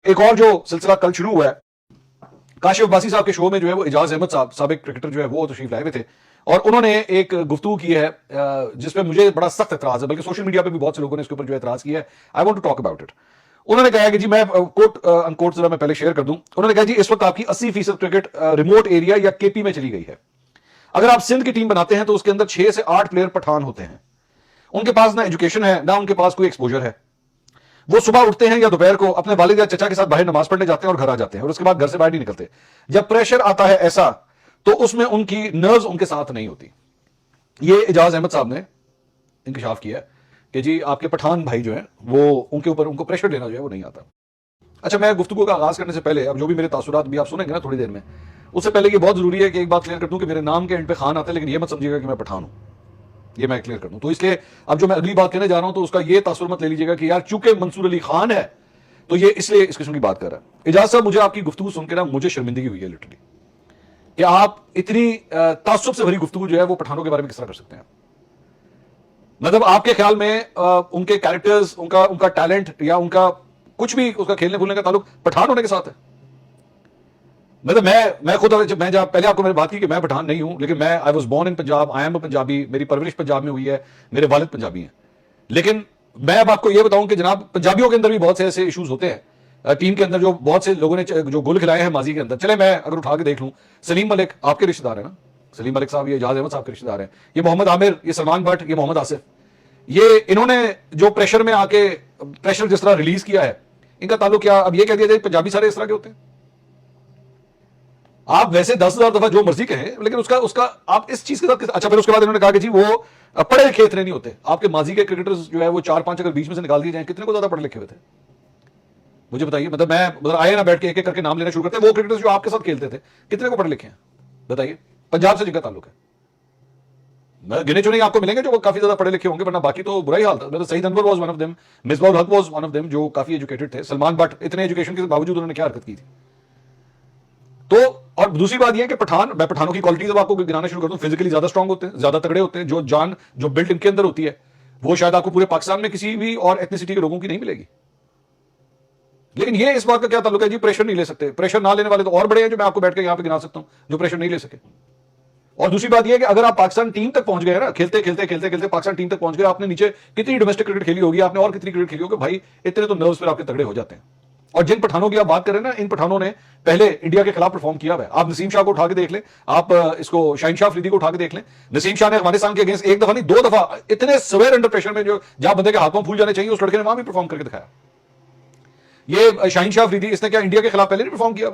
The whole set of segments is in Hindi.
एक और जो सिलसिला कल शुरू हुआ है, काशिफ अब्बासी साहब के शो में जो है वो एजाज अहमद साहब साबिक क्रिकेटर जो है वो तशरीफ लाए हुए थे और उन्होंने एक गुफ्तगू की है जिसपे मुझे बड़ा सख्त एतराज है, बल्कि सोशल मीडिया पे भी बहुत से लोगों ने इसके ऊपर जो एतराज किया है। I want to talk about it. उन्होंने कहा कि जी, मैं कोट अनकोट जरा मैं पहले शेयर कर दूं। उन्होंने कहा जी, इस वक्त आपकी 80% क्रिकेट रिमोट एरिया या केपी में चली गई है। अगर आप सिंध की टीम बनाते हैं तो उसके अंदर 6 से 8 प्लेयर पठान होते हैं। उनके पास ना एजुकेशन है, ना उनके पास कोई एक्सपोजर है। वो सुबह उठते हैं या दोपहर को अपने वालिद या चचा के साथ बाहर नमाज पढ़ने जाते हैं और घर आ जाते हैं और उसके बाद घर से बाहर नहीं निकलते। जब प्रेशर आता है ऐसा, तो उसमें उनकी नर्व्स उनके साथ नहीं होती। ये एजाज अहमद साहब ने इंकशाफ किया कि जी, आपके पठान भाई जो है वो उनके ऊपर उनको प्रेशर देना जो है वो नहीं आता। अच्छा, मैं गुफ्तगू का आगाज करने से पहले, अब जो भी मेरे तासुरात भी आप सुनेंगे ना थोड़ी देर में, उससे पहले ये बहुत जरूरी है कि एक बात क्लियर कर दूं कि मेरे नाम के एंड पे खान आता है, लेकिन ये मत समझिएगा कि मैं पठान हूं। ये मैं क्लियर कर दूं। तो इसलिए अब जो मैं अगली बात कहने जा रहा हूं तो उसका ये तासुर मत ले लीजिएगा कि यार चूंकि मंसूर अली खान है तो ये इसलिए इस किस्म की बात कर रहा है। एजाज साहब, मुझे आपकी गुफ्तगू सुन के ना मुझे शर्मिंदगी हुई है लिटरली, कि आप इतनी तासुब से भरी गुफ्तगू जो है वो पठानों के बारे में किस तरह कर सकते हैं। मतलब आपके ख्याल में उनके कैरेक्टर्स, उनका उनका टैलेंट या उनका कुछ भी, उसका खेलने कूदने का ताल्लुक पठान होने के साथ है। मतलब मैं खुद, मैं जब पहले आपको मैंने बात की कि मैं पठान नहीं हूं, लेकिन मैं I was born in Punjab, I am a Punjabi, मेरी परवरिश पंजाब में हुई है, मेरे वालिद पंजाबी हैं। लेकिन मैं अब आपको यह बताऊं कि जनाब, पंजाबियों के अंदर भी बहुत से ऐसे इश्यूज होते हैं टीम के अंदर, जो बहुत से लोगों ने जो गोल खिलाए हैं माजी के अंदर। चले मैं अगर उठा के देख लूं, सलीम मलिक आपके रिश्तेदार है ना, सलीम मलिक साहब ये एजाज अहमद साहब के रिश्तेदार हैं, ये मोहम्मद आमिर, ये सलमान भट्ट, ये मोहम्मद आसिफ, ये इन्होंने जो प्रेशर में आके प्रेशर जिस तरह रिलीज किया है, इनका ताल्लुक क्या, अब ये कह दिया जाए पंजाबी सारे इस तरह के होते हैं? आप वैसे 10,000 दफा जो मर्जी कहें, लेकिन उसका उसका आप इस चीज के साथ अच्छा। फिर उसके बाद इन्होंने कहा कि जी वो पढ़े लिखे इतने नहीं होते। आपके माजी के क्रिकेटर्स जो है वो 4-5 अगर बीच में से निकाल दिए जाए, कितने को ज्यादा पढ़े लिखे हुए थे मुझे बताइए। मतलब आए ना बैठ के एक एक करके नाम लेना शुरू करते हैं, वो क्रिकेटर्स जो आपके साथ खेलते थे कितने को पढ़े लिखे हैं बताइए, पंजाब से जिनका ताल्लुक है। गिने चुने आपको मिलेंगे जो काफी ज्यादा पढ़े लिखे होंगे, वरना बाकी तो बुरा ही हाल था। मतलब Saeed Anwar was one of them, Misbah ul Haq was one of them, जो काफी एजुकेटेड थे। सलमान भट्ट, इतने एजुकेशन के बावजूद उन्होंने क्या हरकत की थी। तो और दूसरी बात यह है कि मैं पठानों की क्वालिटीज अब आपको गिनाना शुरू कर दूं, फिजिकली ज्यादा स्ट्रांग होते हैं, ज्यादा तगड़े होते हैं, जो जान जो बिल्ट इनके अंदर होती है वो शायद आपको पूरे पाकिस्तान में किसी भी और एथनिसिटी के लोगों की नहीं मिलेगी। लेकिन ये इस बात का क्या ताल्लुक है जी, प्रेशर नहीं ले सकते। प्रेशर ना लेने वाले तो और बड़े हैं, जो मैं आपको बैठ के यहां पे गिना सकता हूं, जो प्रेशर नहीं ले सके। और दूसरी बात यह है कि अगर आप पाकिस्तान टीम तक पहुंच गए ना, खेलते खेलते खेलते खेलते पाकिस्तान टीम तक पहुंच गए, आपने नीचे कितनी डोमेस्टिक क्रिकेट खेली होगी, आपने और कितनी क्रिकेट खेली होगी भाई, इतने तो नर्व्स फिर आपके तगड़े हो जाते हैं। और जिन पठानों की आप बात कर रहे हैं ना, इन पठानों ने पहले इंडिया के खिलाफ परफॉर्म किया है। आप नसीम शाह को उठा के देख लें, आप इसको शाहीन शाह अफरीदी को उठा के देख लें। नसीम शाह ने अफगानिस्तान के अगेंस्ट एक दफा नहीं 2 दफा इतने सवेर अंडर प्रेशर में, जो जहां बंदे के हाथों फूल जाने चाहिए, उस लड़के ने वहां भी परफॉर्म करके दिखाया। ये शाहीन शाह अफरीदी, इसने क्या इंडिया के खिलाफ पहले नहीं परफॉर्म किया?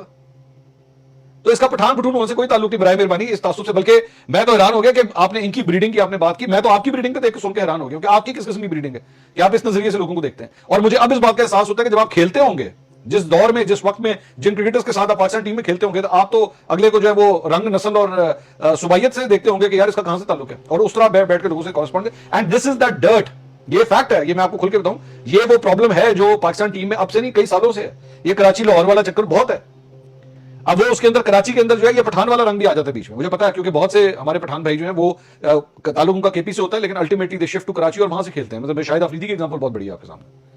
तो इसका पठान पठून होने से कोई ताल्लुक नहीं, बराए मेहरबानी इस तासुब से। बल्कि मैं तो हैरान हो गया कि आपने इनकी ब्रीडिंग की आपने बात की, मैं तो आपकी ब्रीडिंग को देख के सुन के हैरान हो गया कि आपकी किस किस्म की ब्रीडिंग है कि आप इस नजरिए से लोगों को देखते हैं। और मुझे अब इस बात का एहसास होता है कि जब आप खेलते होंगे, जिस दौर में, जिस वक्त में जिन क्रिकेटर्स के साथ आप पाकिस्तान टीम में खेलते होंगे, तो आप तो अगले को जो है वो रंग, नस्ल और सुबाइयत से देखते होंगे कि यार इसका कहां से ताल्लुक है, और उस तरह बैठ के लोगों से correspond. And this is that dirt. ये फैक्ट है, ये मैं आपको खुल के बताऊं, ये वो प्रॉब्लम है जो पाकिस्तान टीम में अब से नहीं कई सालों से है। ये कराची लाहौर वाला चक्कर बहुत है। अब वो उसके अंदर कराची के अंदर जो है ये पठान वाला रंग भी आ जाता है बीच में, मुझे पता है, क्योंकि बहुत से हमारे पठान भाई जो है वो ताल्लुक उनका केपी से होता है, लेकिन ultimately they shift to Karachi और वहां से खेलते हैं। मतलब शाहिद अफरीदी की एग्जांपल बहुत बड़ी है आपके सामने।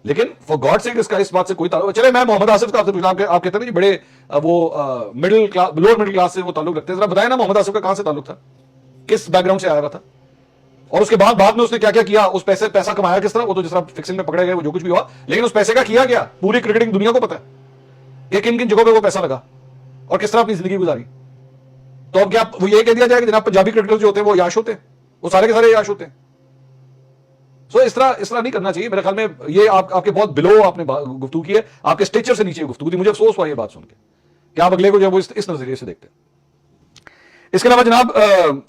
लेकिन फॉर गॉड सेक इसका इस बात से कोई ताल्लुक, चले मैं मोहम्मद आसिफ का आपसे पूछना, आप कहते हैं जी बड़े वो middle class, lower middle class से वो ताल्लुक रखते हैं, जरा बताया ना मोहम्मद आसिफ का कहां से ताल्लुक था, किस बैकग्राउंड से आया हुआ था, और उसके बाद में उसने क्या क्या किया, उस पैसा कमाया किस तरह, वो तो जिस तरह फिक्सिंग में पकड़े गए, वो जो कुछ भी हुआ, लेकिन उस पैसे का किया क्या पूरी क्रिकेटिंग दुनिया को पता है कि किन किन जगहों पर वो पैसा लगा और किस तरह अपनी जिंदगी गुजारी। तो अब क्या वो ये कह दिया जाए कि जनाब पंजाबी क्रिकेटर जो होते हैं वो याश होते हैं, वो सारे के सारे याश होते हैं? सो इस तरह नहीं करना चाहिए मेरे ख्याल में। ये आपके बहुत बिलो आपने गुफ्तगू की है, आपके स्टेचर से नीचे गुफ्तगू थी। मुझे अफसोस हुआ ये बात सुन के कि आप अगले को जो है वो इस नजरिए से देखते हैं। इसके अलावा जनाब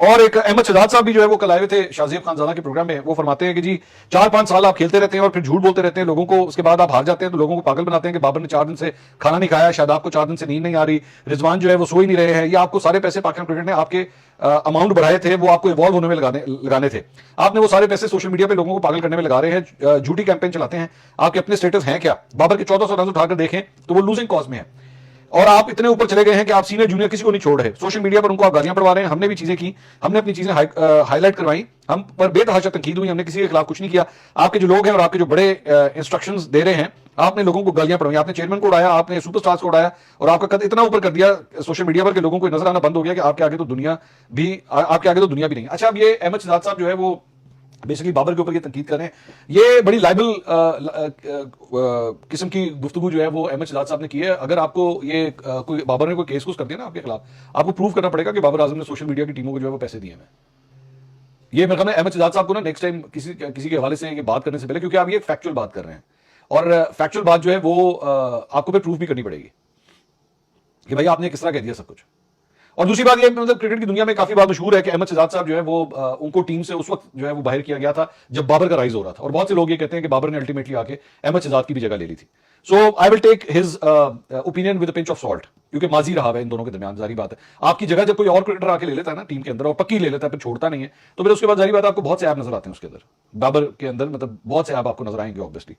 और एक अहमद शहजाद साहब भी जो है वो कल आए हुए थे शाहजेब खानजादा के प्रोग्राम में। वो फरमाते हैं कि जी 4-5 साल आप खेलते रहते हैं और फिर झूठ बोलते रहते हैं लोगों को, उसके बाद आप हार जाते हैं तो लोगों को पागल बनाते हैं कि बाबर ने 4 दिन से खाना नहीं खाया, शायद आपको 4 दिन से नींद नहीं आ रही, रिजवान जो है वो सो ही नहीं रहे हैं, ये आपको सारे पैसे पाकिस्तान क्रिकेट ने आपके अमाउंट बढ़ाए थे, वो आपको इवॉल्व होने में लगाने थे, आपने वो सारे पैसे सोशल मीडिया पे लोगों को पागल करने में लगा रहे हैं, झूठी कैंपेन चलाते हैं। आपके अपने स्टेटस हैं क्या? बाबर के 1400 रन उठाकर देखें तो वो लूजिंग कॉज में है। और आप इतने ऊपर चले गए हैं कि आप सीनियर जूनियर किसी को नहीं छोड़ रहे, सोशल मीडिया पर उनको आप गालियां पड़वा रहे हैं। हमने भी चीजें की, हमने अपनी चीजें हाईलाइट करवाई, हम पर बेतहाशा तनकीद हुई, हमने किसी के खिलाफ कुछ नहीं किया। आपके जो लोग हैं और आपके जो बड़े इंस्ट्रक्शंस दे रहे हैं, आपने लोगों को गालियां पड़वाई, आपने चेयरमैन को उड़ाया, आपने सुपरस्टार्स को उड़ाया, और आपका कद इतना ऊपर कर दिया सोशल मीडिया पर कि लोगों को नजर आना बंद हो गया कि आपके आगे तो दुनिया भी नहीं। अच्छा, अब ये अहमद शहजाद साहब जो है वो बेसिकली बाबर के ऊपर ये तनकीद कर रहे हैं, ये बड़ी लाइबल किस्म की गुफ्तगू जो है वो अहमद शहजाद साहब ने की है। अगर आपको ये कोई बाबर ने कोई केस कुछ कर दिया ना आपके खिलाफ, आपको प्रूव करना पड़ेगा कि बाबर आजम ने सोशल मीडिया की टीमों को जो है वो पैसे दिए हैं। ये मेरे ख्याल में अहमद शहजाद साहब को ना नेक्स्ट टाइम किसी के हवाले से ये बात करने से पहले, क्योंकि आप ये फैक्चुअल बात कर रहे हैं, और फैक्चुअल बात जो है वो आपको फिर प्रूफ भी करनी पड़ेगी कि भाई आपने किस तरह कह दिया सब कुछ। और दूसरी बात ये, मतलब क्रिकेट की दुनिया में काफी बात मशहूर है कि अहमद शहजाद साहब जो है वो उनको टीम से उस वक्त जो है वो बाहर किया गया था जब बाबर का राइज हो रहा था, और बहुत से लोग ये कहते हैं कि बाबर ने अल्टीमेटली आके अहमद शहजाद की भी जगह ले ली थी। So I will take his opinion with a pinch of salt, क्योंकि माजी रहा है इन दोनों के दरमियान। जारी बात है, आपकी जगह जब कोई और क्रिकेटर आके ले लेता है ना टीम के अंदर, और पक्की ले लेता है, फिर छोड़ता नहीं है, तो फिर उसके बाद जारी बात है आपको बहुत से ऐप नजर आते हैं उसके अंदर, बाबर के अंदर मतलब बहुत से ऐप आपको नजर आएंगे ऑब्वियसली।